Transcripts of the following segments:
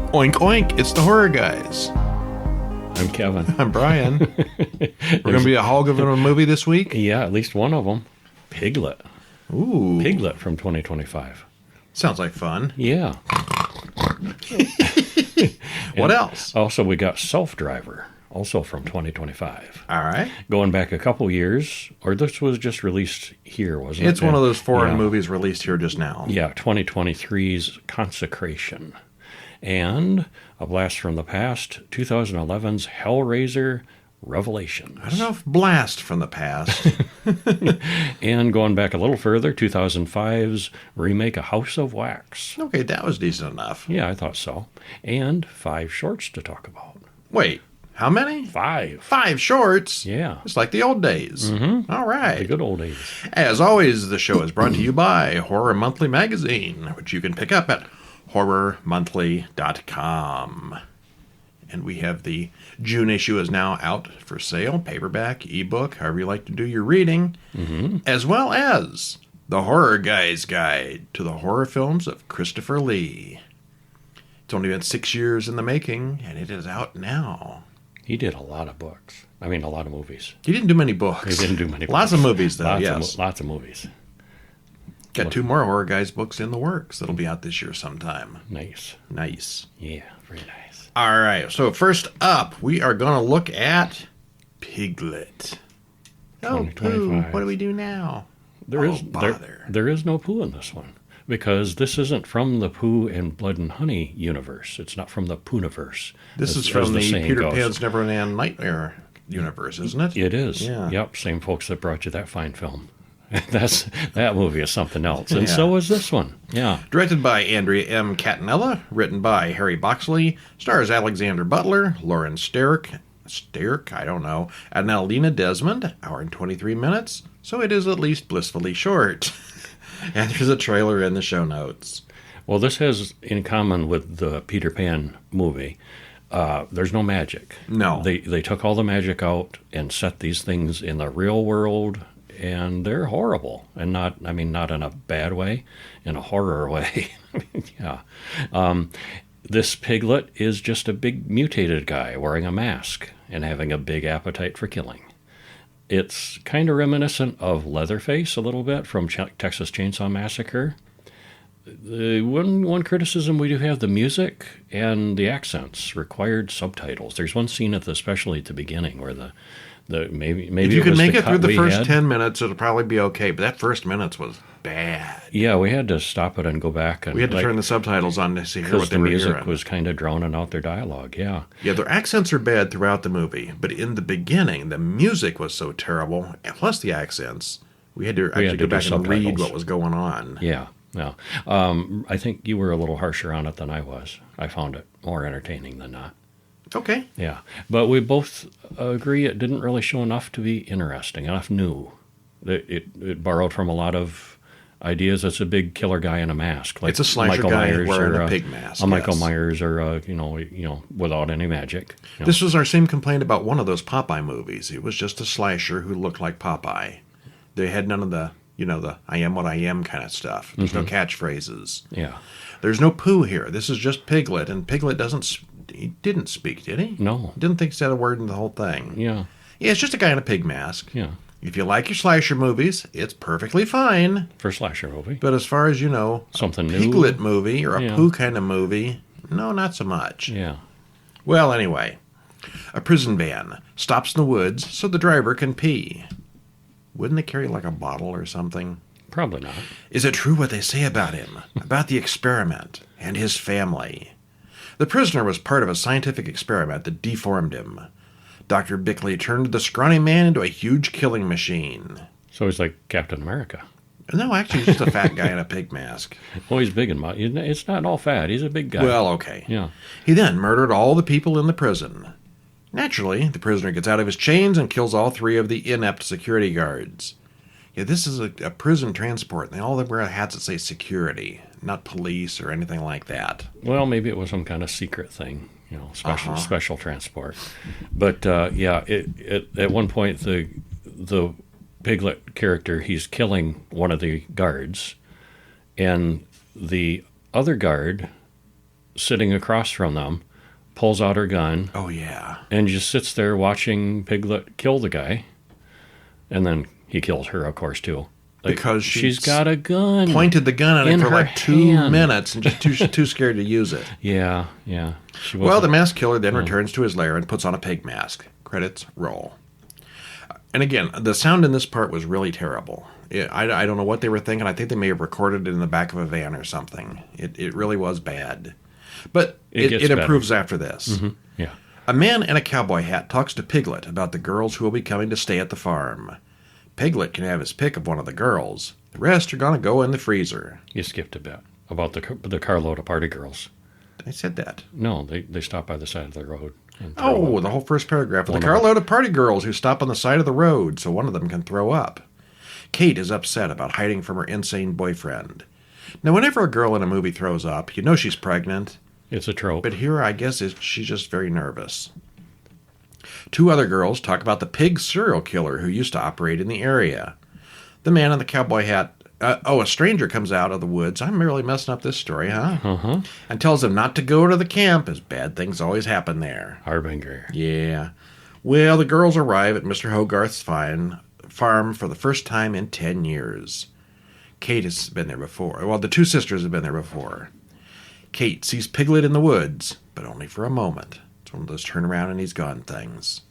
Oink oink, it's the Horror Guys. I'm Kevin. I'm Brian. We're going to be a hog of a movie this week? Yeah, at least one of them. Piglet. Ooh. Piglet from 2025. Sounds like fun. Yeah. What else? Also, we got Self-Driver, also from 2025. All right. Going back a couple years, or this was just released here, wasn't it? It's one of those foreign movies released here just now. Yeah, 2023's Consecration. And a blast from the past, 2011's Hellraiser Revelation. I don't know if blast from the past. And going back a little further, 2005's remake, A House of Wax. Okay, that was decent enough. Yeah, I thought so. And 5 shorts to talk about. Wait, how many? 5. 5 shorts? Yeah. It's like the old days. Mm-hmm. All right. The good old days. As always, the show is brought to you by Horror Monthly Magazine, which you can pick up at horrormonthly.com. And we have the June issue is now out for sale, paperback, ebook, however you like to do your reading, as well as the Horror Guy's Guide to the Horror Films of Christopher Lee. It's only been 6 years in the making, and it is out now. He did a lot of books. I mean, a lot of movies. He didn't do many books. He didn't do many books. Lots of movies, though, Lots of movies. Got 2 more Horror Guys books in the works that'll be out this year sometime. Nice. Yeah, very nice. All right, so first up, we are going to look at Piglet. Oh, Pooh, what do we do now? There is no Pooh in this one, because this isn't from the Pooh and Blood and Honey universe. It's not from the Poohverse. This is from the Peter Pan's Neverland Nightmare universe, isn't it? It is. Yeah. Yep, same folks that brought you that fine film. That movie is something else, and so is this one. Yeah. Directed by Andrea M. Catinella, written by Harry Boxley, stars Alexander Butler, Lauren Staerck, I don't know, and Alina Desmond, hour and 23 minutes, so it is at least blissfully short. And there's a trailer in the show notes. Well, this has in common with the Peter Pan movie. There's no magic. No. They took all the magic out and set these things in the real world, and they're horrible, and not in a bad way, in a horror way. Yeah. This Piglet is just a big mutated guy wearing a mask and having a big appetite for killing. It's kind of reminiscent of Leatherface a little bit from Texas Chainsaw Massacre. The one criticism we do have, the music and the accents required subtitles. There's one scene especially at the beginning where the maybe if you can make it through the first 10 minutes, it'll probably be okay. But that first minutes was bad. Yeah, we had to stop it and go back, and we had to turn the subtitles on to see what they were hearing. Because the music was kind of drowning out their dialogue. Yeah. Yeah, their accents are bad throughout the movie, but in the beginning, the music was so terrible, and plus the accents, we had to actually go back and read what was going on. Yeah. Yeah. I think you were a little harsher on it than I was. I found it more entertaining than not. Okay. Yeah. But we both agree it didn't really show enough to be interesting, enough new. It borrowed from a lot of ideas. It's a big killer guy in a mask. Like it's a slasher Michael guy Myers wearing a pig mask. A Michael Myers or, without any magic. This was our same complaint about one of those Popeye movies. It was just a slasher who looked like Popeye. They had none of the I am what I am kind of stuff. There's no catchphrases. Yeah. There's no Pooh here. This is just Piglet, and Piglet he didn't speak, did he? No. Didn't think he said a word in the whole thing. Yeah. Yeah, it's just a guy in a pig mask. Yeah. If you like your slasher movies, it's perfectly fine. For a slasher movie. But as far as, something a new. Piglet movie or a Pooh kind of movie, no, not so much. Yeah. Well, anyway, a prison van stops in the woods so the driver can pee. Wouldn't they carry like a bottle or something? Probably not. Is it true what they say about him, about the experiment and his family? The prisoner was part of a scientific experiment that deformed him. Dr. Bickley turned the scrawny man into a huge killing machine. So he's like Captain America. No, actually, he's just a fat guy in a pig mask. Well, he's big and it's not all fat. He's a big guy. Well, okay. Yeah. He then murdered all the people in the prison. Naturally, the prisoner gets out of his chains and kills all 3 of the inept security guards. Yeah, this is a prison transport, and they all wear hats that say security, not police or anything like that. Well, maybe it was some kind of secret thing, special transport. But at one point the Piglet character, he's killing one of the guards, and the other guard sitting across from them, pulls out her gun, Oh, yeah. and just sits there watching Piglet kill the guy. And then he kills her, of course, too. Like, Because she's got a gun. Pointed the gun at in him for her like 2 hand. minutes and just too scared to use it. Yeah. She Well, wasn't- the masked killer then returns to his lair and puts on a pig mask. Credits roll. And again, the sound in this part was really terrible. I don't know what they were thinking. I think they may have recorded it in the back of a van or something. It really was bad. But It gets it better. improves after this. Yeah. A man in a cowboy hat talks to Piglet about the girls who will be coming to stay at the farm. Piglet can have his pick of one of the girls. The rest are going to go in the freezer. You skipped a bit about the carload of party girls. I said that. No, they stop by the side of the road. And throw Oh, up. the whole first paragraph. The One of carload of party girls who stop on the side of the road so one of them can throw up. Kate is upset about hiding from her insane boyfriend. Now, whenever a girl in a movie throws up, you know she's pregnant. It's a trope. But here, I guess, she's just very nervous. 2 other girls talk about the pig serial killer who used to operate in the area. The man in the cowboy hat... a stranger comes out of the woods. I'm really messing up this story, huh? And tells them not to go to the camp, as bad things always happen there. Harbinger. Yeah. Well, the girls arrive at Mr. Hogarth's farm for the first time in 10 years. Kate has been there before. Well, the 2 sisters have been there before. Kate sees Piglet in the woods, but only for a moment. It's one of those turn around and he's gone things.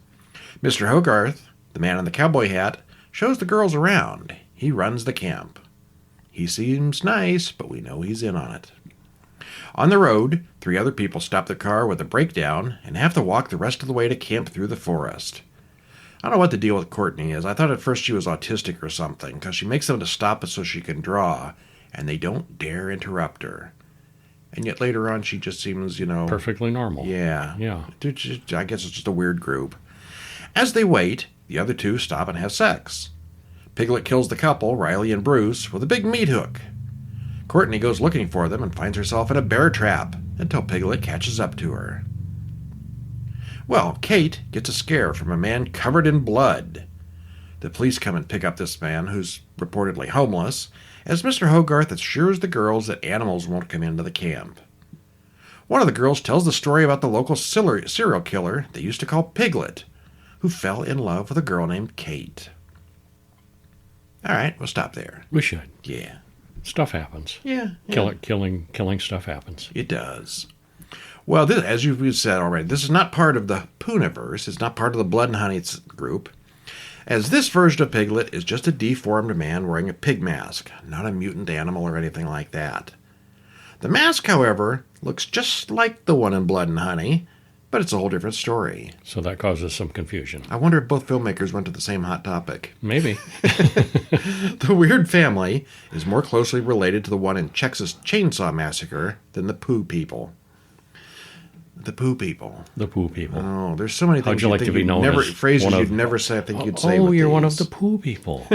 Mr. Hogarth, the man in the cowboy hat, shows the girls around. He runs the camp. He seems nice, but we know he's in on it. On the road, 3 other people stop the car with a breakdown and have to walk the rest of the way to camp through the forest. I don't know what the deal with Courtney is. I thought at first she was autistic or something, because she makes them to stop it so she can draw, and they don't dare interrupt her. And yet later on, she just seems, Perfectly normal. Yeah. Yeah. I guess it's just a weird group. As they wait, the other 2 stop and have sex. Piglet kills the couple, Riley and Bruce, with a big meat hook. Courtney goes looking for them and finds herself in a bear trap until Piglet catches up to her. Well, Kate gets a scare from a man covered in blood. The police come and pick up this man, who's reportedly homeless, as Mr. Hogarth assures the girls that animals won't come into the camp. One of the girls tells the story about the local serial killer they used to call Piglet, who fell in love with a girl named Kate. All right, we'll stop there. We should. Yeah. Stuff happens. Yeah. Killing stuff happens. It does. Well, this, as you've said already, this is not part of the Poohverse. It's not part of the Blood and Honey group, as this version of Piglet is just a deformed man wearing a pig mask, not a mutant animal or anything like that. The mask, however, looks just like the one in Blood and Honey, but it's a whole different story. So that causes some confusion. I wonder if both filmmakers went to the same hot topic. Maybe. The weird family is more closely related to the one in Texas Chainsaw Massacre than the Pooh people. The Pooh people. The Pooh people. Oh, there's so many things. How'd you like to be known as phrases one of- you'd never say. I think you'd say. Oh, with you're one of these. the Pooh people.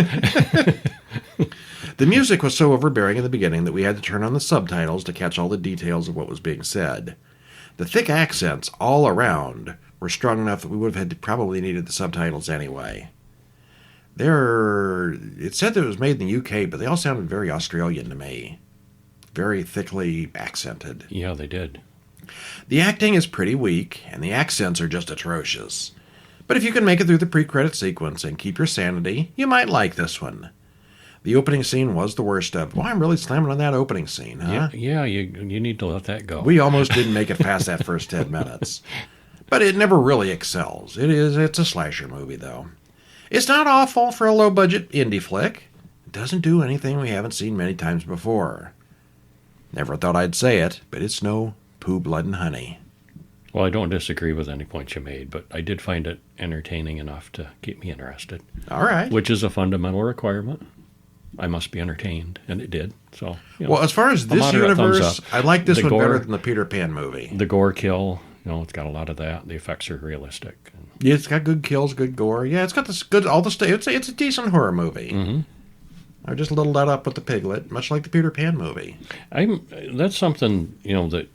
The music was so overbearing in the beginning that we had to turn on the subtitles to catch all the details of what was being said. The thick accents all around were strong enough that we would have probably needed the subtitles anyway. It said that it was made in the UK, but they all sounded very Australian to me. Very thickly accented. Yeah, they did. The acting is pretty weak, and the accents are just atrocious. But if you can make it through the pre-credit sequence and keep your sanity, you might like this one. The opening scene was the worst of. Well, I'm really slamming on that opening scene, huh? Yeah, you need to let that go. We almost didn't make it past that first 10 minutes. But it never really excels. It's a slasher movie, though. It's not awful for a low-budget indie flick. It doesn't do anything we haven't seen many times before. Never thought I'd say it, but it's no Pooh, Blood and Honey. Well, I don't disagree with any points you made, but I did find it entertaining enough to keep me interested. All right. Which is a fundamental requirement. I must be entertained, and it did. So, Well, as far as a this moderate thumbs universe, up. I like this The one gore- better than the Peter Pan movie. The gore kill, it's got a lot of that. The effects are realistic. Yeah, it's got good kills, good gore. Yeah, it's got this good all the stuff. It's a decent horror movie. Mm-hmm. I just a little let up with the Piglet, much like the Peter Pan movie. That's something, that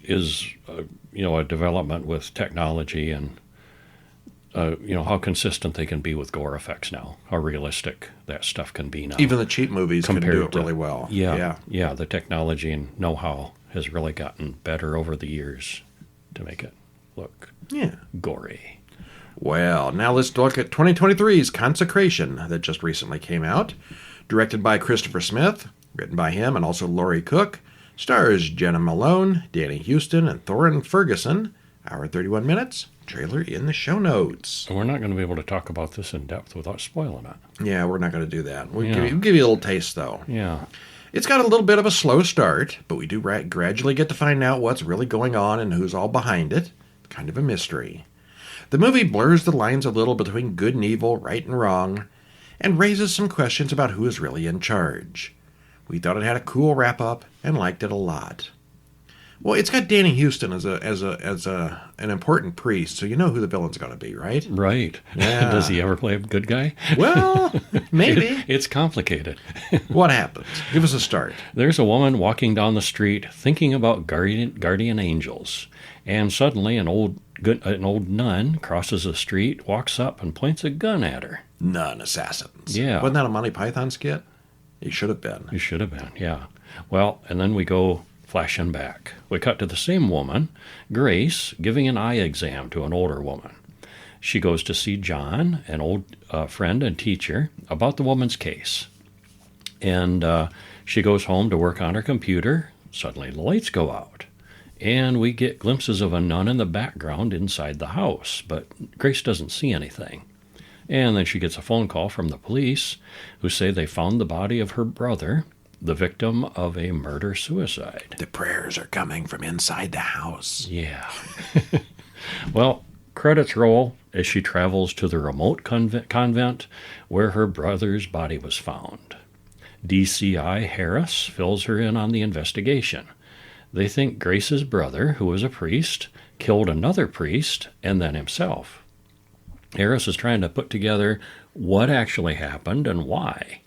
is, a development with technology and, how consistent they can be with gore effects now, how realistic that stuff can be now. Even the cheap movies can do compared it to- really well. Yeah, the technology and know-how has really gotten better over the years to make it look gory. Well, now let's look at 2023's Consecration that just recently came out. Directed by Christopher Smith, written by him and also Laurie Cook. Stars Jenna Malone, Danny Houston, and Thorin Ferguson. Hour 31 minutes. Trailer in the show notes. And we're not going to be able to talk about this in depth without spoiling it. Yeah, we're not going to do that. We'll give you a little taste, though. Yeah. It's got a little bit of a slow start, but we do gradually get to find out what's really going on and who's all behind it. Kind of a mystery. The movie blurs the lines a little between good and evil, right and wrong, and raises some questions about who is really in charge. We thought it had a cool wrap-up and liked it a lot. Well, it's got Danny Houston as an important priest, so you know who the villain's going to be, right? Right. Yeah. Does he ever play a good guy? Well, maybe. It's complicated. What happens? Give us a start. There's a woman walking down the street thinking about guardian angels, and suddenly an old nun crosses the street, walks up, and points a gun at her. Nun assassins. Yeah. Wasn't that a Monty Python skit? It should have been. It should have been, yeah. Well, and then we go flashing back. We cut to the same woman, Grace, giving an eye exam to an older woman. She goes to see John, an old friend and teacher, about the woman's case. And she goes home to work on her computer. Suddenly the lights go out. And we get glimpses of a nun in the background inside the house, but Grace doesn't see anything. And then she gets a phone call from the police, who say they found the body of her brother, the victim of a murder-suicide. The prayers are coming from inside the house. Yeah. Well, credits roll as she travels to the remote convent where her brother's body was found. DCI Harris fills her in on the investigation. They think Grace's brother, who was a priest, killed another priest and then himself. Harris is trying to put together what actually happened and why.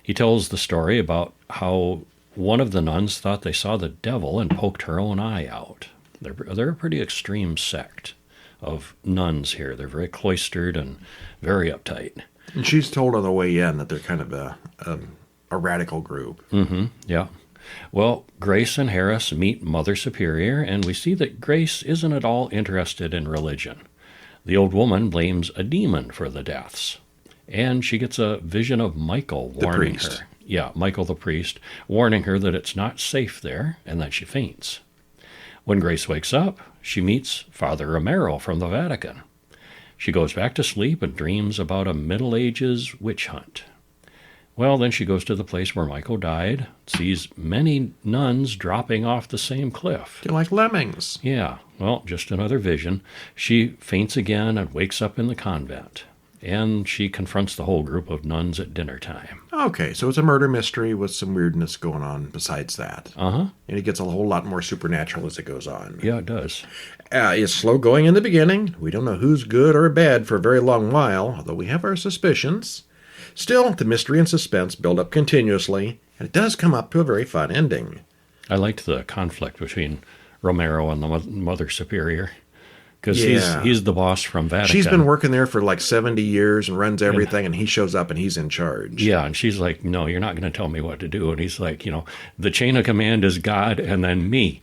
He tells the story about how one of the nuns thought they saw the devil and poked her own eye out. They're a pretty extreme sect of nuns here. They're very cloistered and very uptight. And she's told on the way in that they're kind of a radical group. Mm-hmm, yeah. Well, Grace and Harris meet Mother Superior, and we see that Grace isn't at all interested in religion. The old woman blames a demon for the deaths, and she gets a vision of Michael warning her. Yeah, Michael the priest, warning her that it's not safe there, and then she faints. When Grace wakes up, she meets Father Romero from the Vatican. She goes back to sleep and dreams about a Middle Ages witch hunt. Well, then she goes to the place where Michael died, sees many nuns dropping off the same cliff. They're like lemmings. Yeah, well, just another vision. She faints again and wakes up in the convent. And she confronts the whole group of nuns at dinner time. Okay, so it's a murder mystery with some weirdness going on besides that. Uh-huh. And it gets a whole lot more supernatural as it goes on. Yeah, it does. It's slow going in the beginning. We don't know who's good or bad for a very long while, although we have our suspicions. Still, the mystery and suspense build up continuously, and it does come up to a very fun ending. I liked the conflict between Romero and the Mother Superior, because he's the boss from Vatican. She's been working there for like 70 years and runs everything, and he shows up and he's in charge. Yeah, and she's like, no, you're not going to tell me what to do. And he's like, the chain of command is God, and then me,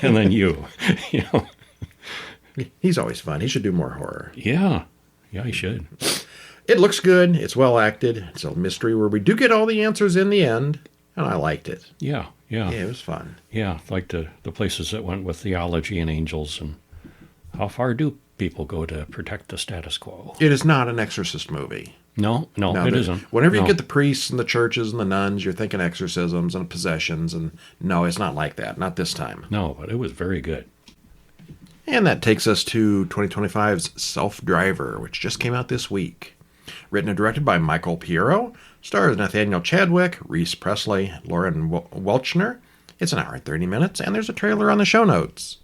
and then you. He's always fun. He should do more horror. Yeah, he should. It looks good. It's well acted. It's a mystery where we do get all the answers in the end, and I liked it. Yeah. Yeah, it was fun. Yeah, like the places that went with theology and angels, and how far do people go to protect the status quo? It is not an exorcist movie. No, it isn't. Whenever you get the priests and the churches and the nuns, you're thinking exorcisms and possessions, and no, it's not like that. Not this time. No, but it was very good. And that takes us to 2025's Self-Driver, which just came out this week. Written and directed by Michael Piero, stars Nathaniel Chadwick, Reese Presley, Lauren Welchner. It's an hour and 30 minutes, and there's a trailer on the show notes.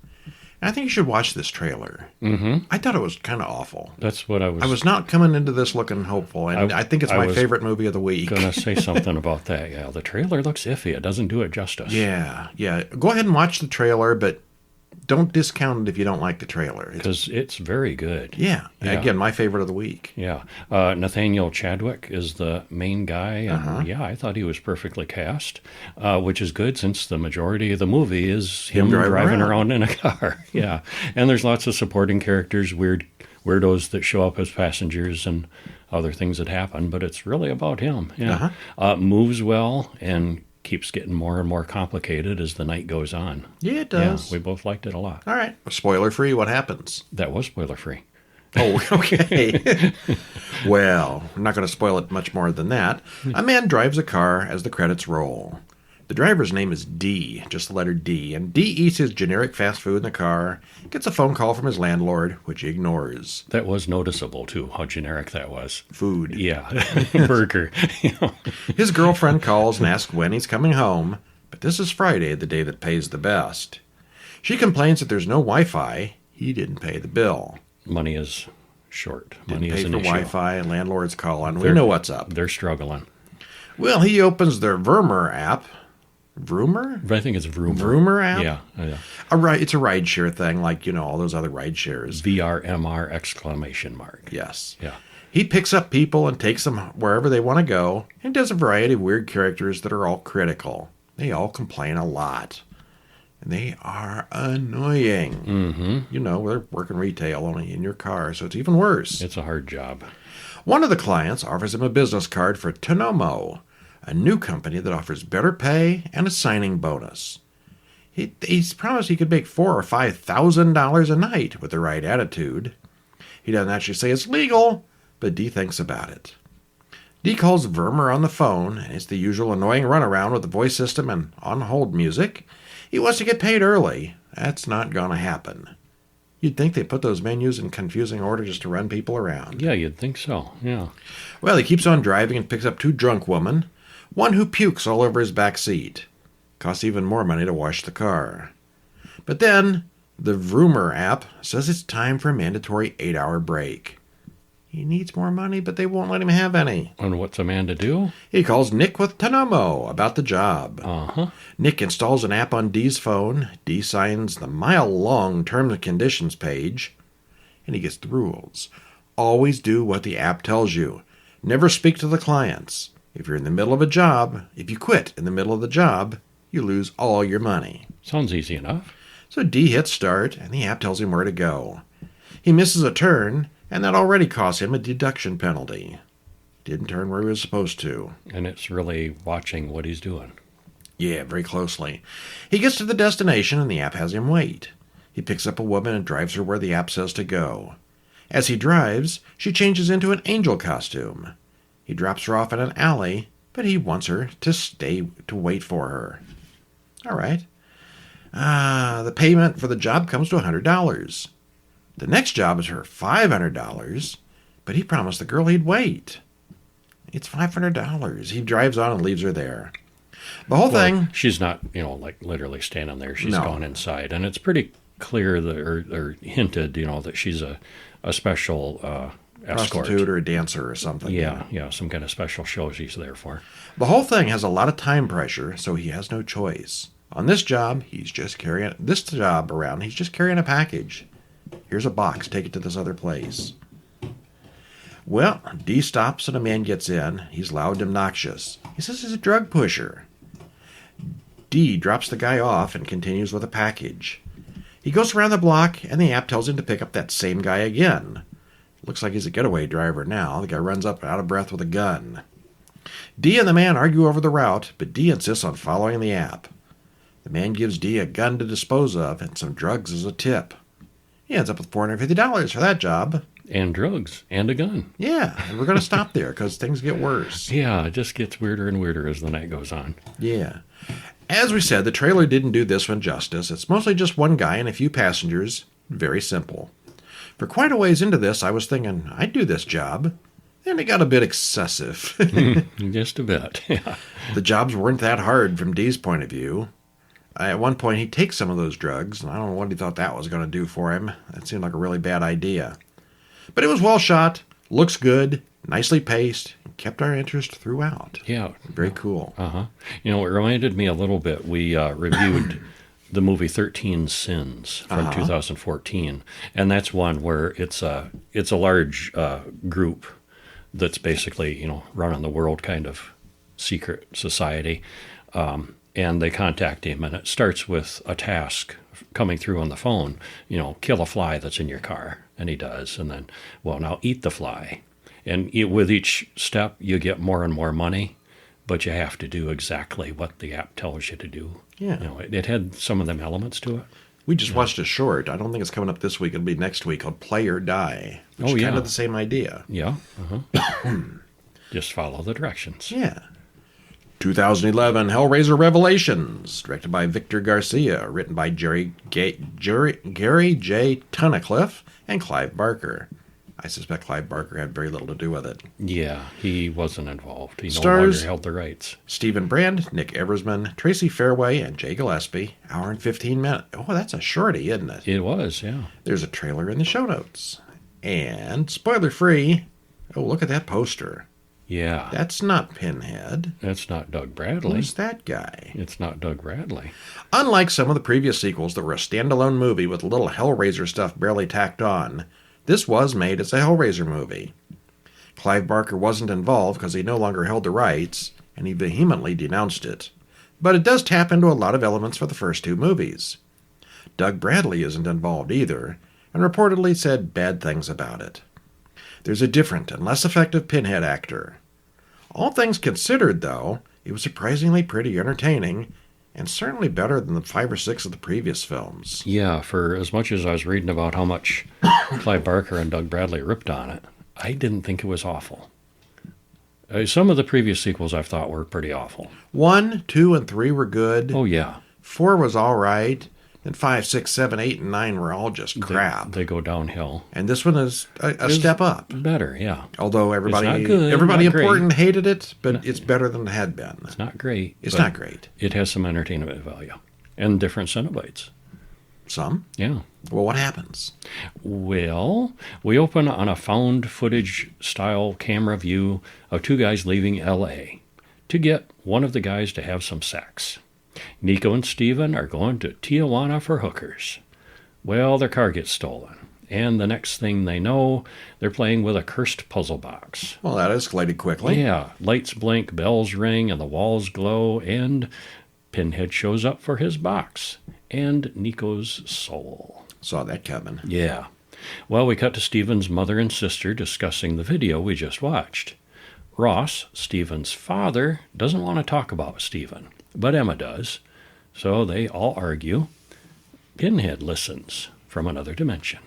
And I think you should watch this trailer. Mm-hmm. I thought it was kind of awful. That's what I was not coming into this looking hopeful, and I think it's my favorite movie of the week. Going to say something about that. Yeah, the trailer looks iffy. It doesn't do it justice. Yeah. Go ahead and watch the trailer, but don't discount it if you don't like the trailer. Because it's very good. Yeah. Again, my favorite of the week. Yeah. Nathaniel Chadwick is the main guy. And I thought he was perfectly cast, which is good since the majority of the movie is him driving around in a car. Yeah. And there's lots of supporting characters, weirdos that show up as passengers and other things that happen, but it's really about him. Yeah. Moves well and keeps getting more and more complicated as the night goes on. Yeah, it does. Yeah, we both liked it a lot. All right. Spoiler free, what happens? That was spoiler free. Oh, okay. Well, we're not going to spoil it much more than that. A man drives a car as the credits roll. The driver's name is D, just the letter D, and D eats his generic fast food in the car, gets a phone call from his landlord, which he ignores. That was noticeable, too, how generic that was. Food. Yeah, burger. His girlfriend calls and asks when he's coming home, but this is Friday, the day that pays the best. She complains that there's no Wi-Fi. He didn't pay the bill. Money is short. Didn't Money pay is an for issue. Wi-Fi, and landlord's calling. We know what's up. They're struggling. Well, he opens their Vroomer app. Vroomer? I think it's Vroomer. Vroomer app? Yeah. It's a rideshare thing, like, all those other rideshares. VRMR exclamation mark. Yes. Yeah. He picks up people and takes them wherever they want to go, and does a variety of weird characters that are all critical. They all complain a lot. And they are annoying. Mm-hmm. They're working retail only in your car, so it's even worse. It's a hard job. One of the clients offers him a business card for Tonomo, a new company that offers better pay and a signing bonus. He's promised he could make $4,000 or $5,000 a night with the right attitude. He doesn't actually say it's legal, but Dee thinks about it. Dee calls Vermeer on the phone, and it's the usual annoying runaround with the voice system and on-hold music. He wants to get paid early. That's not going to happen. You'd think they put those menus in confusing order just to run people around. Yeah, you'd think so, yeah. Well, he keeps on driving and picks up two drunk women, one who pukes all over his back seat. Costs even more money to wash the car. But then, the Vroomer app says it's time for a mandatory 8-hour break. He needs more money, but they won't let him have any. And what's a man to do? He calls Nick with Tonomo about the job. Nick installs an app on Dee's phone. Dee signs the mile-long terms and conditions page. And he gets the rules. Always do what the app tells you. Never speak to the clients. If you're in the middle of a job, if you quit in the middle of the job, you lose all your money. Sounds easy enough. So Dee hits start, and the app tells him where to go. He misses a turn, and that already costs him a deduction penalty. Didn't turn where he was supposed to. And it's really watching what he's doing. Yeah, very closely. He gets to the destination, and the app has him wait. He picks up a woman and drives her where the app says to go. As he drives, she changes into an angel costume. He drops her off in an alley, but he wants her to stay to wait for her. All right. The payment for the job comes to $100. The next job is for $500, but he promised the girl he'd wait. It's $500. He drives on and leaves her there. The whole thing... She's not, literally standing there. She's gone inside. And it's pretty clear that, or hinted, that she's a special escort. Prostitute or a dancer or something. Yeah, some kind of special show she's there for. The whole thing has a lot of time pressure, so he has no choice. On this job, he's just carrying a package. Here's a box. Take it to this other place. Well, Dee stops and a man gets in. He's loud and obnoxious. He says he's a drug pusher. Dee drops the guy off and continues with a package. He goes around the block, and the app tells him to pick up that same guy again. Looks like he's a getaway driver now. The guy runs up out of breath with a gun. Dee and the man argue over the route, but Dee insists on following the app. The man gives Dee a gun to dispose of and some drugs as a tip. He ends up with $450 for that job. And drugs. And a gun. Yeah, and we're going to stop there because things get worse. Yeah, it just gets weirder and weirder as the night goes on. Yeah. As we said, the trailer didn't do this one justice. It's mostly just one guy and a few passengers. Very simple. For quite a ways into this, I was thinking, I'd do this job. Then it got a bit excessive. Just a bit, yeah. The jobs weren't that hard from Dee's point of view. At one point, he takes some of those drugs, and I don't know what he thought that was going to do for him. That seemed like a really bad idea. But it was well shot, looks good, nicely paced, and kept our interest throughout. Yeah. Very cool. It reminded me a little bit. We reviewed the movie 13 Sins from 2014, and that's one where it's a large group that's basically, running the world kind of secret society, and they contact him, and it starts with a task coming through on the phone, kill a fly that's in your car, and he does, and then, well, now eat the fly, and with each step you get more and more money, but you have to do exactly what the app tells you to do. Yeah. It had some of them elements to it. We just watched a short. I don't think it's coming up this week. It'll be next week, called Play or Die. Which is kind of the same idea. Yeah. Just follow the directions. Yeah. 2011 Hellraiser Revelations, directed by Victor Garcia, written by Gary J. Tunnicliffe and Clive Barker. I suspect Clive Barker had very little to do with it. Yeah, he wasn't involved. He no Stars longer held the rights. Stephen Brand, Nick Eversman, Tracy Fairway, and Jay Gillespie. Hour and 15 minutes. Oh, that's a shorty, isn't it? It was, yeah. There's a trailer in the show notes. And spoiler-free, oh, look at that poster. Yeah. That's not Pinhead. That's not Doug Bradley. Who's that guy? It's not Doug Bradley. Unlike some of the previous sequels that were a standalone movie with a little Hellraiser stuff barely tacked on, this was made as a Hellraiser movie. Clive Barker wasn't involved because he no longer held the rights, and he vehemently denounced it. But it does tap into a lot of elements for the first two movies. Doug Bradley isn't involved either, and reportedly said bad things about it. There's a different and less effective Pinhead actor. All things considered, though, it was surprisingly pretty entertaining, and certainly better than the 5 or 6 of the previous films. Yeah, for as much as I was reading about how much Clive Barker and Doug Bradley ripped on it, I didn't think it was awful. Some of the previous sequels I've thought were pretty awful. 1, 2, and 3 were good. Oh, yeah. 4 was all right. And 5, 6, 7, 8, and 9 were all just crap. They go downhill. And this one is a step up. Better, yeah. Although everybody not important great. Hated it, but it's better than it had been. It's not great. It's not great. It has some entertainment value. And different Cenobites. Some? Yeah. Well, what happens? Well, we open on a found footage style camera view of two guys leaving L.A. to get one of the guys to have some sex. Nico and Steven are going to Tijuana for hookers. Well, their car gets stolen, and the next thing they know, they're playing with a cursed puzzle box. Well, that escalated quickly. Yeah, lights blink, bells ring, and the walls glow, and Pinhead shows up for his box, and Nico's soul. Saw that coming. Yeah. Well, we cut to Steven's mother and sister discussing the video we just watched. Ross, Steven's father, doesn't want to talk about Steven. But Emma does, so they all argue. Pinhead listens from another dimension.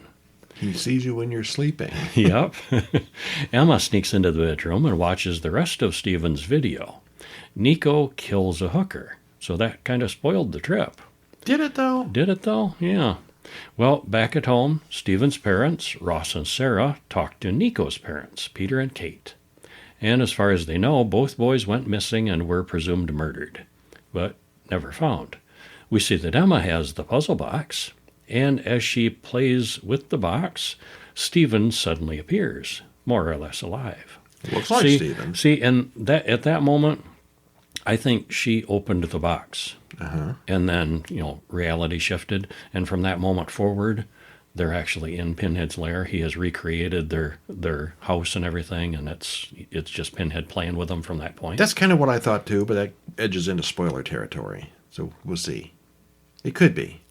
He sees you when you're sleeping. Yep. Emma sneaks into the bedroom and watches the rest of Steven's video. Nico kills a hooker, so that kind of spoiled the trip. Did it, though? Did it, though? Yeah. Well, back at home, Steven's parents, Ross and Sarah, talk to Nico's parents, Peter and Kate. And as far as they know, both boys went missing and were presumed murdered, but never found. We see that Emma has the puzzle box, and as she plays with the box, Steven suddenly appears, more or less alive. Looks like Steven. See, and at that moment, I think she opened the box, and then, reality shifted, and from that moment forward, they're actually in Pinhead's lair. He has recreated their house and everything, and it's just Pinhead playing with them from that point. That's kind of what I thought too, but that edges into spoiler territory. So we'll see. It could be.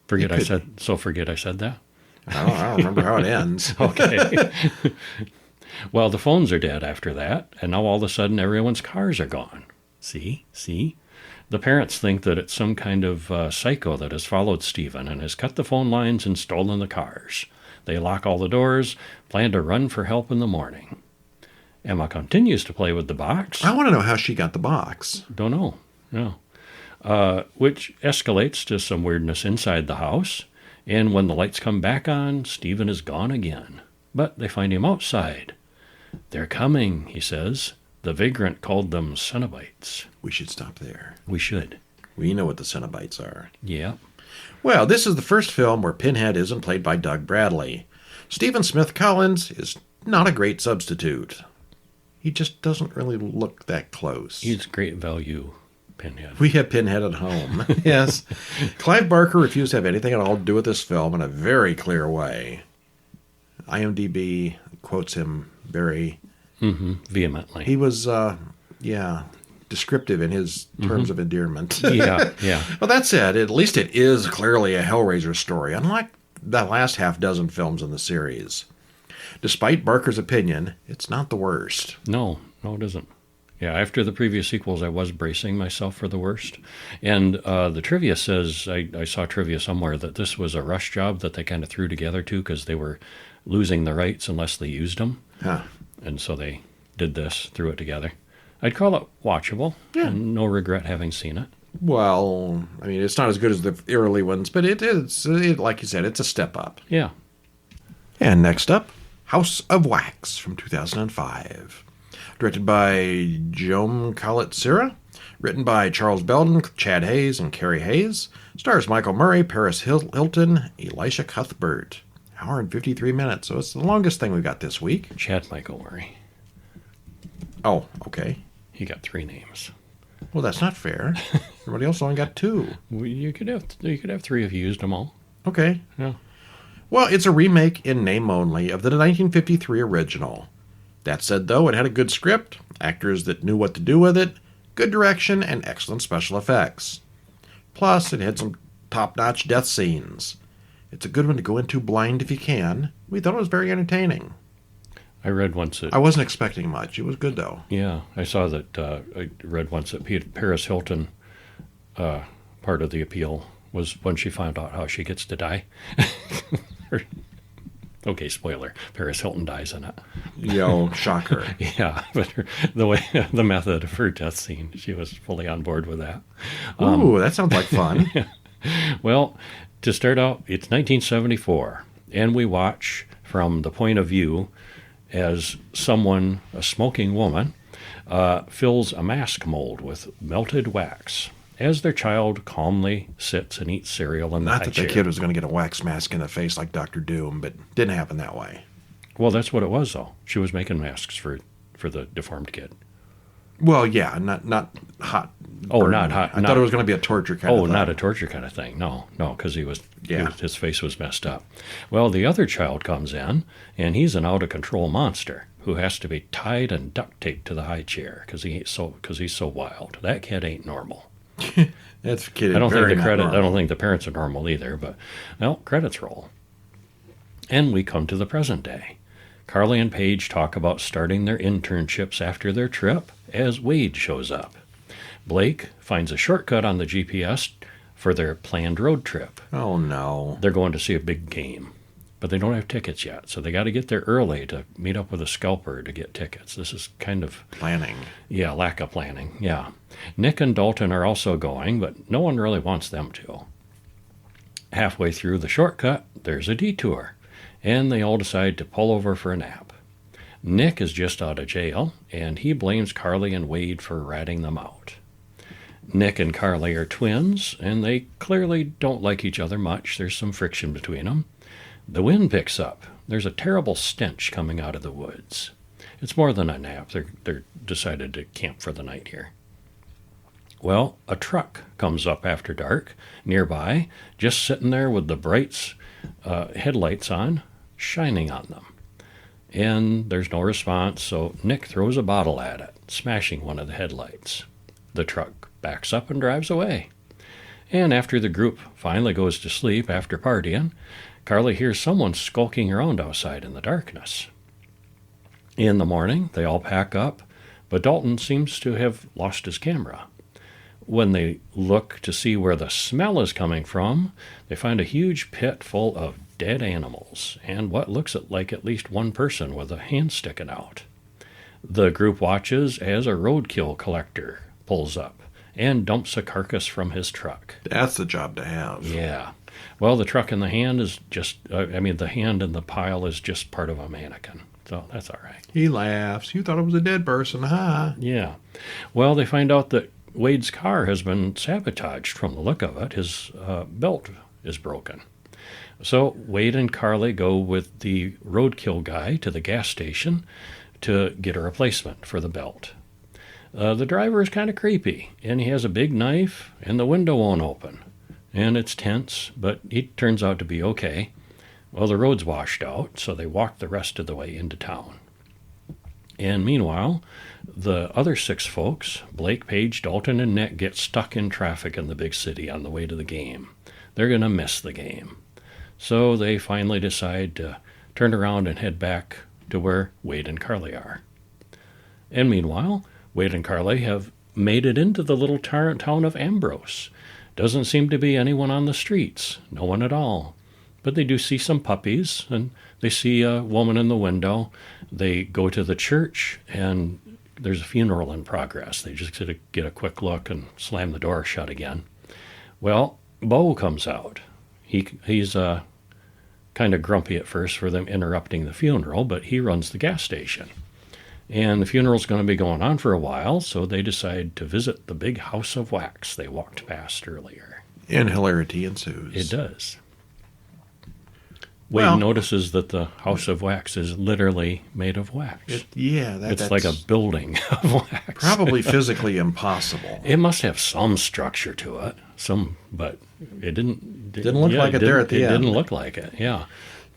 Forget I said that? I don't remember how it ends. Okay. Well, the phones are dead after that, and now all of a sudden everyone's cars are gone. See? The parents think that it's some kind of psycho that has followed Steven and has cut the phone lines and stolen the cars. They lock all the doors, plan to run for help in the morning. Emma continues to play with the box. I want to know how she got the box. Don't know. No. Which escalates to some weirdness inside the house. And when the lights come back on, Steven is gone again. But they find him outside. They're coming, he says. The vagrant called them Cenobites. We should stop there. We should. We know what the Cenobites are. Yeah. Well, this is the first film where Pinhead isn't played by Doug Bradley. Stephen Smith Collins is not a great substitute. He just doesn't really look that close. He's great value. Pinhead. We have Pinhead at home. Yes. Clive Barker refused to have anything at all to do with this film in a very clear way. IMDb quotes him very vehemently. He was, descriptive in his terms of endearment. Yeah. Well, that said, at least it is clearly a Hellraiser story, unlike the last half dozen films in the series. Despite Barker's opinion, it's not the worst. No, it isn't. Yeah, after the previous sequels, I was bracing myself for the worst. And the trivia says, I saw trivia somewhere, that this was a rush job that they kind of threw together, too, because they were losing the rights unless they used them. Huh. And so they did this, threw it together. I'd call it watchable, and no regret having seen it. Well, I mean, it's not as good as the early ones, but it is, like you said, it's a step up. Yeah. And next up, House of Wax from 2005. Directed by Joan Collett-Sira. Written by Charles Belden, Chad Hayes, and Carrie Hayes. Stars Michael Murray, Paris Hilton, Elisha Cuthbert. Hour and 53 minutes, so it's the longest thing we've got this week. Chad Michael Murray. Oh, okay. He got 3 names. Well, that's not fair. Everybody else only got 2. Well, you could have 3 if you used them all. Okay. Yeah. Well, it's a remake in name only of the 1953 original. That said, though, it had a good script, actors that knew what to do with it, good direction, and excellent special effects. Plus, it had some top-notch death scenes. It's a good one to go into blind if you can. We thought it was very entertaining. I read once that... I wasn't expecting much. It was good, though. Yeah, I saw that. I read once that Paris Hilton, part of the appeal was when she found out how she gets to die. Okay, spoiler. Paris Hilton dies in it. Yo, shocker. Yeah, but the method of her death scene, she was fully on board with that. Ooh, that sounds like fun. Well, to start out, it's 1974, and we watch from the point of view as someone, a smoking woman, fills a mask mold with melted wax as their child calmly sits and eats cereal in the high chair. Not that the kid was going to get a wax mask in the face like Dr. Doom, but didn't happen that way. Well, that's what it was, though. She was making masks for the deformed kid. Well, yeah, not hot. Oh, burn. not hot. I thought it was going to be a torture kind of thing. Oh, not a torture kind of thing. No, because his face was messed up. Well, the other child comes in, and he's an out-of-control monster who has to be tied and duct taped to the high chair because he's so wild. That kid ain't normal. That's kid. I don't think the parents are normal either. But well, credits roll, and we come to the present day. Carly and Paige talk about starting their internships after their trip as Wade shows up. Blake finds a shortcut on the GPS for their planned road trip. Oh, no. They're going to see a big game, but they don't have tickets yet, so they got to get there early to meet up with a scalper to get tickets. This is kind of... planning. Yeah, lack of planning, yeah. Nick and Dalton are also going, but no one really wants them to. Halfway through the shortcut, there's a detour, and they all decide to pull over for a nap. Nick is just out of jail, and he blames Carly and Wade for ratting them out. Nick and Carly are twins, and they clearly don't like each other much. There's some friction between them. The wind picks up. There's a terrible stench coming out of the woods. It's more than a nap. They're decided to camp for the night here. Well, a truck comes up after dark nearby, just sitting there with the bright headlights on, shining on them. And there's no response, so Nick throws a bottle at it, smashing one of the headlights. The truck backs up and drives away. And after the group finally goes to sleep after partying, Carly hears someone skulking around outside in the darkness. In the morning, they all pack up, but Dalton seems to have lost his camera. When they look to see where the smell is coming from, they find a huge pit full of dead animals and what looks like at least one person with a hand sticking out. The group watches as a roadkill collector pulls up and dumps a carcass from his truck. That's the job to have. Yeah. Well, the truck in the hand is just, the hand in the pile is just part of a mannequin. So that's all right. He laughs. You thought it was a dead person, huh? Yeah. Well, they find out that Wade's car has been sabotaged from the look of it. His belt is broken. So Wade and Carly go with the roadkill guy to the gas station to get a replacement for the belt. The driver is kind of creepy, and he has a big knife, and the window won't open. And it's tense, but he turns out to be okay. Well, the road's washed out, so they walk the rest of the way into town. And meanwhile, the other 6 folks, Blake, Paige, Dalton, and Nick, get stuck in traffic in the big city on the way to the game. They're going to miss the game. So they finally decide to turn around and head back to where Wade and Carly are. And meanwhile, Wade and Carly have made it into the little town of Ambrose. Doesn't seem to be anyone on the streets, no one at all. But they do see some puppies, and they see a woman in the window. They go to the church, and there's a funeral in progress. They just get a quick look and slam the door shut again. Well, Bo comes out. He's kind of grumpy at first for them interrupting the funeral, but he runs the gas station. And the funeral's going to be going on for a while, so they decide to visit the big house of wax they walked past earlier. And hilarity ensues. It does. Wade notices that the house of wax is literally made of wax. It's like a building of wax. Probably physically impossible. It must have some structure to it, but it didn't look like it there at the end. It didn't look like it, yeah.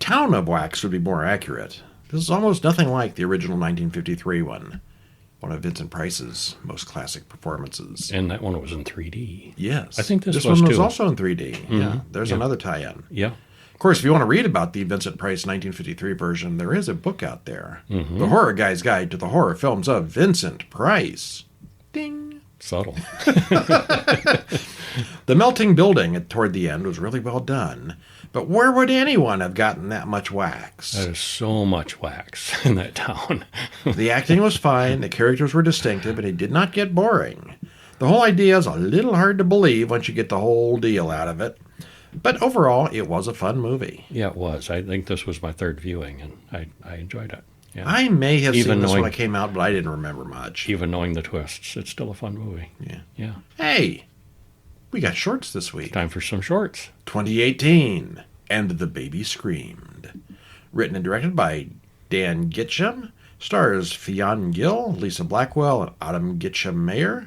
Town of wax would be more accurate. This is almost nothing like the original 1953 one of Vincent Price's most classic performances. And that one was in 3D. Yes. I think this one was too. also in 3D. Mm-hmm. Yeah, there's another tie-in. Yeah. Of course, if you want to read about the Vincent Price 1953 version, there is a book out there. Mm-hmm. The Horror Guy's Guide to the Horror Films of Vincent Price. Ding. Subtle. The melting building toward the end was really well done. But where would anyone have gotten that much wax? There's so much wax in that town. The acting was fine, the characters were distinctive, and it did not get boring. The whole idea is a little hard to believe once you get the whole deal out of it. But overall, it was a fun movie. Yeah, it was. I think this was my 3rd viewing, and I enjoyed it. Yeah. I may have seen this when it came out, but I didn't remember much. Even knowing the twists, it's still a fun movie. Yeah. Hey, we got shorts this week. Time for some shorts. 2018, And the Baby Screamed. Written and directed by Dan Gitcham. Stars Fionn Gill, Lisa Blackwell, and Autumn Gitcham-Mayer.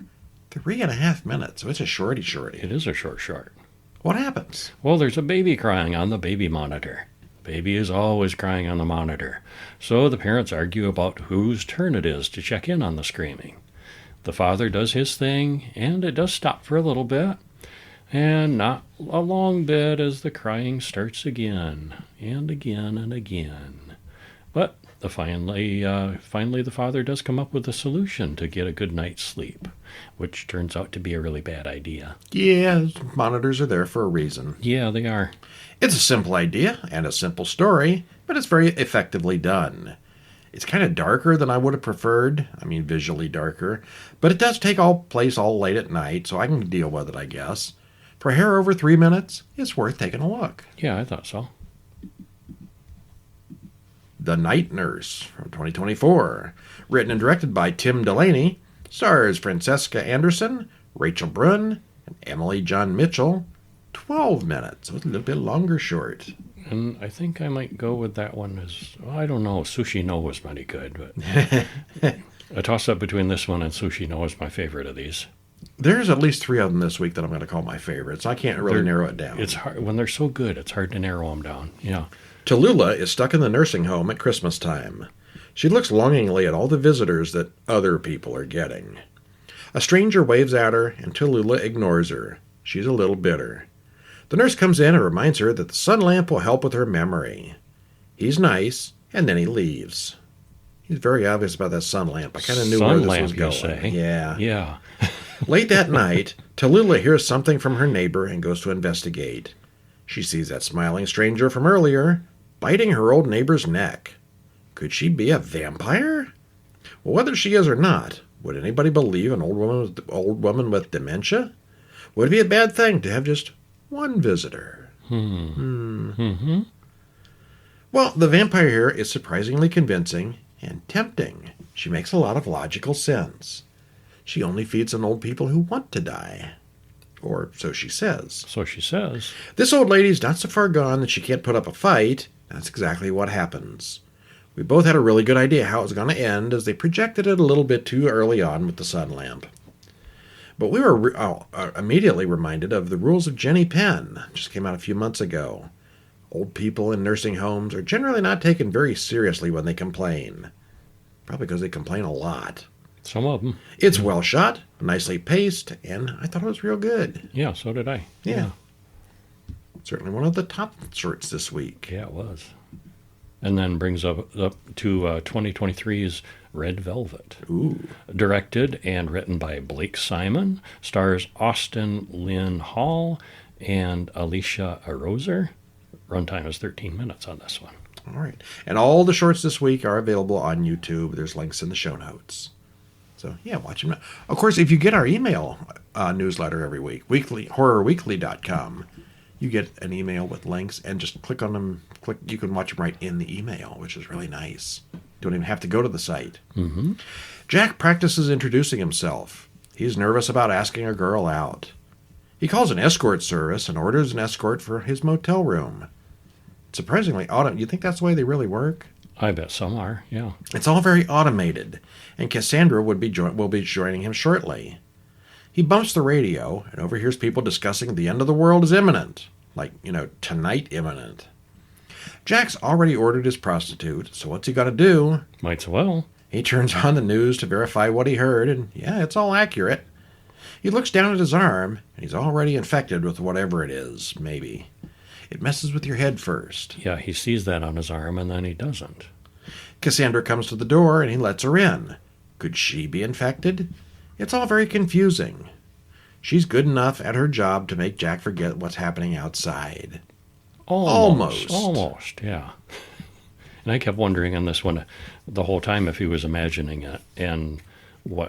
3.5 minutes, so it's a shorty. It is a short. What happens? Well, there's a baby crying on the baby monitor. The baby is always crying on the monitor. So the parents argue about whose turn it is to check in on the screaming. The father does his thing, and it does stop for a little bit. And not a long bit as the crying starts again, and again, and again. But finally the father does come up with a solution to get a good night's sleep, which turns out to be a really bad idea. Yeah, monitors are there for a reason. Yeah, they are. It's a simple idea and a simple story, but it's very effectively done. It's kind of darker than I would have preferred. I mean, visually darker. But it does take place all late at night, so I can deal with it, I guess. For a hair over 3 minutes, it's worth taking a look. Yeah, I thought so. The Night Nurse from 2024. Written and directed by Tim Delaney. Stars Francesca Anderson, Rachel Brunn, and Emily John Mitchell. 12 minutes. So it's a little bit longer short. And I think I might go with that one as, I don't know, Sushi No was mighty good, but a toss-up between this one and Sushi No is my favorite of these. There's at least 3 of them this week that I'm going to call my favorites. I can't really narrow it down. It's hard when they're so good. It's hard to narrow them down. Yeah. Tallulah is stuck in the nursing home at Christmas time. She looks longingly at all the visitors that other people are getting. A stranger waves at her, and Tallulah ignores her. She's a little bitter. The nurse comes in and reminds her that the sun lamp will help with her memory. He's nice, and then he leaves. He's very obvious about that sun lamp. I kind of knew where this was going. Say. Yeah. Late that night, Tallulah hears something from her neighbor and goes to investigate. She sees that smiling stranger from earlier biting her old neighbor's neck. Could she be a vampire? Well, whether she is or not, would anybody believe an old woman with dementia? Would it be a bad thing to have just one visitor? Mm-hmm. Well, the vampire here is surprisingly convincing and tempting. She makes a lot of logical sense. She only feeds on old people who want to die. Or so she says. So she says. This old lady's not so far gone that she can't put up a fight. That's exactly what happens. We both had a really good idea how it was going to end, as they projected it a little bit too early on with the sun lamp. But we were immediately reminded of The Rules of Jenny Penn, just came out a few months ago. Old people in nursing homes are generally not taken very seriously when they complain. Probably because they complain a lot. Some of them. It's well shot, nicely paced, and I thought it was real good. Yeah, so did I. Yeah. Certainly one of the top shorts this week. Yeah, it was. And then brings up to 2023's Red Velvet. Ooh. Directed and written by Blake Simon. Stars Austin Lynn Hall and Alicia Aroser. Runtime is 13 minutes on this one. All right. And all the shorts this week are available on YouTube. There's links in the show notes. So, yeah, watch them now. Of course, if you get our email newsletter every week, horrorweekly.com, you get an email with links, and just click on them. You can watch them right in the email, which is really nice. Don't even have to go to the site. Mm-hmm. Jack practices introducing himself. He's nervous about asking a girl out. He calls an escort service and orders an escort for his motel room. Surprisingly, you think that's the way they really work? I bet some are, yeah. It's all very automated, and Cassandra will be joining him shortly. He bumps the radio and overhears people discussing the end of the world is imminent. Like, tonight imminent. Jack's already ordered his prostitute, so what's he got to do? Might as well. He turns on the news to verify what he heard, and yeah, it's all accurate. He looks down at his arm, and he's already infected with whatever it is, maybe. It messes with your head first. Yeah, he sees that on his arm, and then he doesn't. Cassandra comes to the door, and he lets her in. Could she be infected? It's all very confusing. She's good enough at her job to make Jack forget what's happening outside. Almost, yeah. And I kept wondering on this one the whole time if he was imagining it, and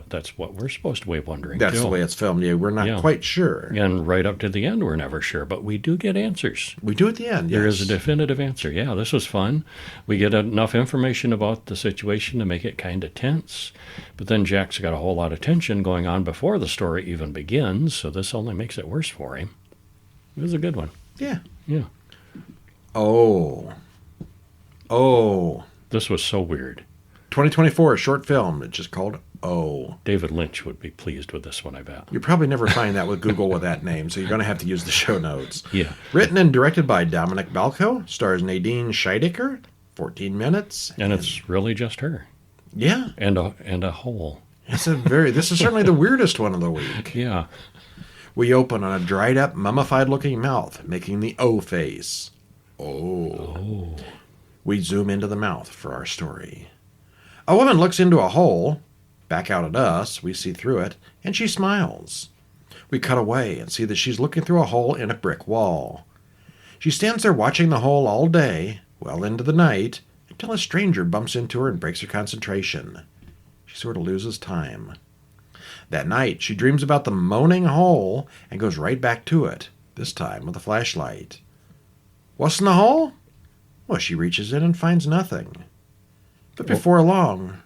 that's what we're supposed to be wondering. That's too. the way it's filmed. Yeah, we're not quite sure. And right up to the end, we're never sure, but we do get answers. We do at the end, yes. There is a definitive answer. Yeah, this was fun. We get enough information about the situation to make it kind of tense, but then Jack's got a whole lot of tension going on before the story even begins, so this only makes it worse for him. It was a good one. Yeah. Yeah. Oh. This was so weird. 2024, a short film. It's just called Oh. David Lynch would be pleased with this one, I bet. You'll probably never find that with Google with that name, so you're going to have to use the show notes. Yeah. Written and directed by Dominic Balco, stars Nadine Scheidecker, 14 minutes. And it's really just her. Yeah. And a hole. This is certainly the weirdest one of the week. Yeah. We open on a dried up, mummified looking mouth, making the O face. Oh. We zoom into the mouth for our story. A woman looks into a hole. Back out at us, we see through it, and she smiles. We cut away and see that she's looking through a hole in a brick wall. She stands there watching the hole all day, well into the night, until a stranger bumps into her and breaks her concentration. She sort of loses time. That night, she dreams about the moaning hole and goes right back to it, this time with a flashlight. What's in the hole? Well, she reaches in and finds nothing. But before long,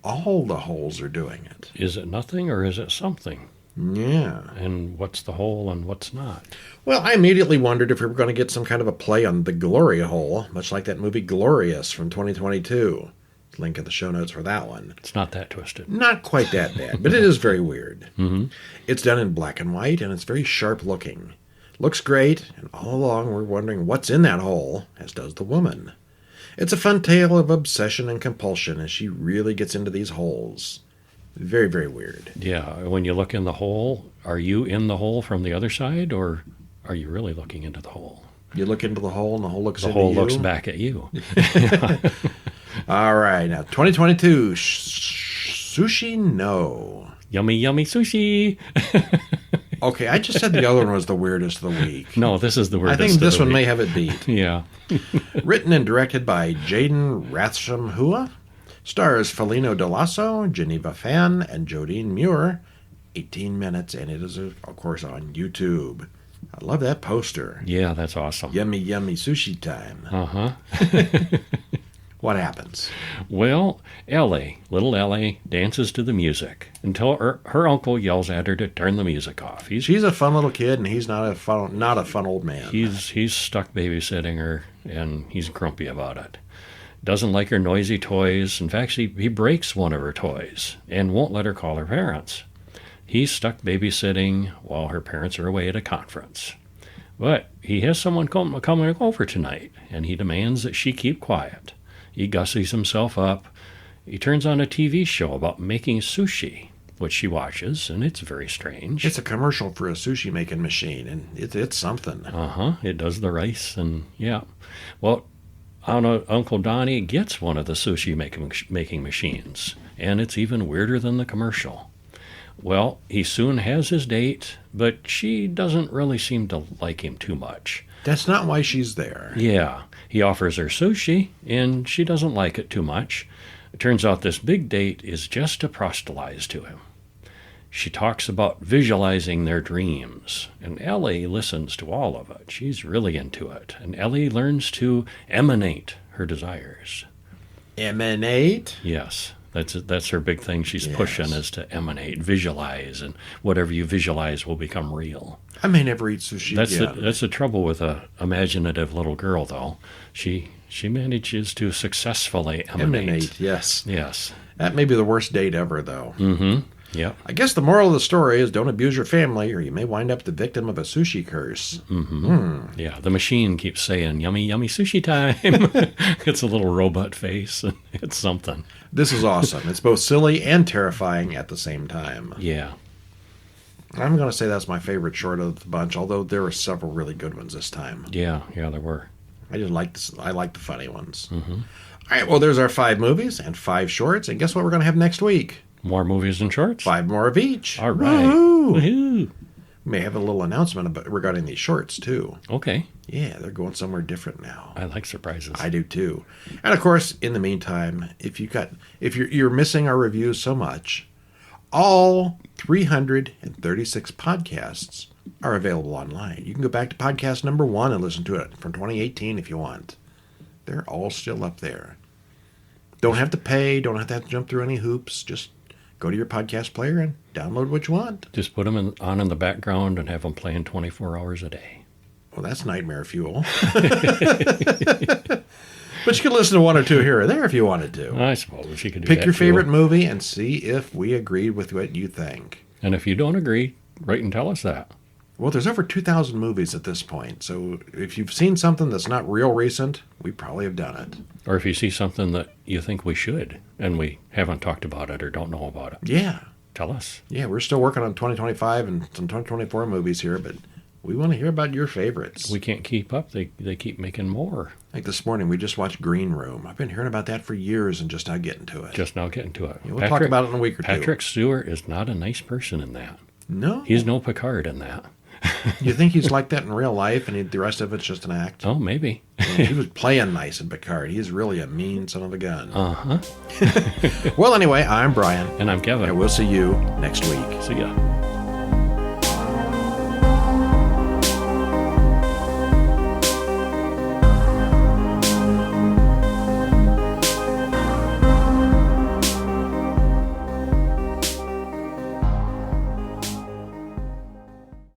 all the holes are doing it. Is it nothing or is it something? Yeah. And what's the hole and what's not? Well, I immediately wondered if we were going to get some kind of a play on the Gloria hole, much like that movie Glorious from 2022. Link in the show notes for that one. It's not that twisted. Not quite that bad, but it is very weird. Mm-hmm. It's done in black and white, and it's very sharp looking. Looks great, and all along we're wondering what's in that hole, as does the woman. It's a fun tale of obsession and compulsion as she really gets into these holes. Very, very weird. Yeah, when you look in the hole, are you in the hole from the other side, or are you really looking into the hole? You look into the hole, and the hole looks into you? The hole looks back at you. All right, now 2022, Sushi No. Yummy, yummy sushi. Okay, I just said the other one was the weirdest of the week. No, this is the weirdest. I think this one may have it beat. Yeah. Written and directed by Jaden Rathshamhua. Stars Felino Delasso, Geneva Fan, and Jodine Muir. 18 minutes, and it is, of course, on YouTube. I love that poster. Yeah, that's awesome. Yummy, yummy sushi time. Uh-huh. What happens? Well, little Ellie, dances to the music until her uncle yells at her to turn the music off. She's a fun little kid, and he's not a fun old man. He's stuck babysitting her, and he's grumpy about it. doesn't like her noisy toys. In fact, he breaks one of her toys and won't let her call her parents. He's stuck babysitting while her parents are away at a conference. But he has someone coming over tonight, and he demands that she keep quiet. He gussies himself up. He turns on a TV show about making sushi, which she watches, and it's very strange. It's a commercial for a sushi making machine, and it's something. It does the rice, and yeah. Well, Uncle Donnie gets one of the sushi making machines, and it's even weirder than the commercial. Well, he soon has his date, but she doesn't really seem to like him too much. That's not why she's there. Yeah, he offers her sushi, and she doesn't like it too much. It turns out this big date is just to proselytize to him. She talks about visualizing their dreams, and Ellie listens to all of it. She's really into it, and Ellie learns to emanate her desires. Emanate? Yes, that's her big thing she's pushing, is to emanate, visualize, and whatever you visualize will become real. I may never eat sushi again. That's the trouble with a imaginative little girl, though. She manages to successfully emanate. Yes. Yes. That may be the worst date ever, though. Mm-hmm. Yeah. I guess the moral of the story is don't abuse your family or you may wind up the victim of a sushi curse. Mm-hmm. Yeah, the machine keeps saying, yummy, yummy sushi time. It's a little robot face. It's something. This is awesome. It's both silly and terrifying at the same time. Yeah. I'm going to say that's my favorite short of the bunch, although there were several really good ones this time. Yeah, there were. I like the funny ones. Mm-hmm. All right, well, there's our 5 movies and 5 shorts, and guess what we're going to have next week? More movies and shorts? 5 more of each. All right. Woo-hoo! Woohoo! We may have a little announcement regarding these shorts, too. Okay. Yeah, they're going somewhere different now. I like surprises. I do, too. And, of course, in the meantime, if you're missing our reviews so much, all 336 podcasts are available online. You can go back to podcast number 1 and listen to it from 2018 if you want. They're all still up there. Don't have to pay. Don't have to jump through any hoops. Just go to your podcast player and download what you want. Just put them on in the background and have them playing 24 hours a day. Well, that's nightmare fuel. But you could listen to 1 or 2 here or there if you wanted to. I suppose you could do Pick that your favorite too. movie and see if we agreed with what you think. And if you don't agree, write and tell us that. Well, there's over 2,000 movies at this point. So if you've seen something that's not real recent, we probably have done it. Or if you see something that you think we should and we haven't talked about it or don't know about it. Yeah. Tell us. Yeah, we're still working on 2025 and some 2024 movies here, but we want to hear about your favorites. We can't keep up. They keep making more. Like this morning, we just watched Green Room. I've been hearing about that for years and just now getting to it. Just now getting to it. Yeah, we'll talk about it in a week or two. Patrick Stewart is not a nice person in that. No? He's no Picard in that. You think he's like that in real life and the rest of it's just an act? Oh, maybe. He was playing nice in Picard. He's really a mean son of a gun. Uh-huh. Well, anyway, I'm Brian. And I'm Kevin. And we'll see you next week. See ya.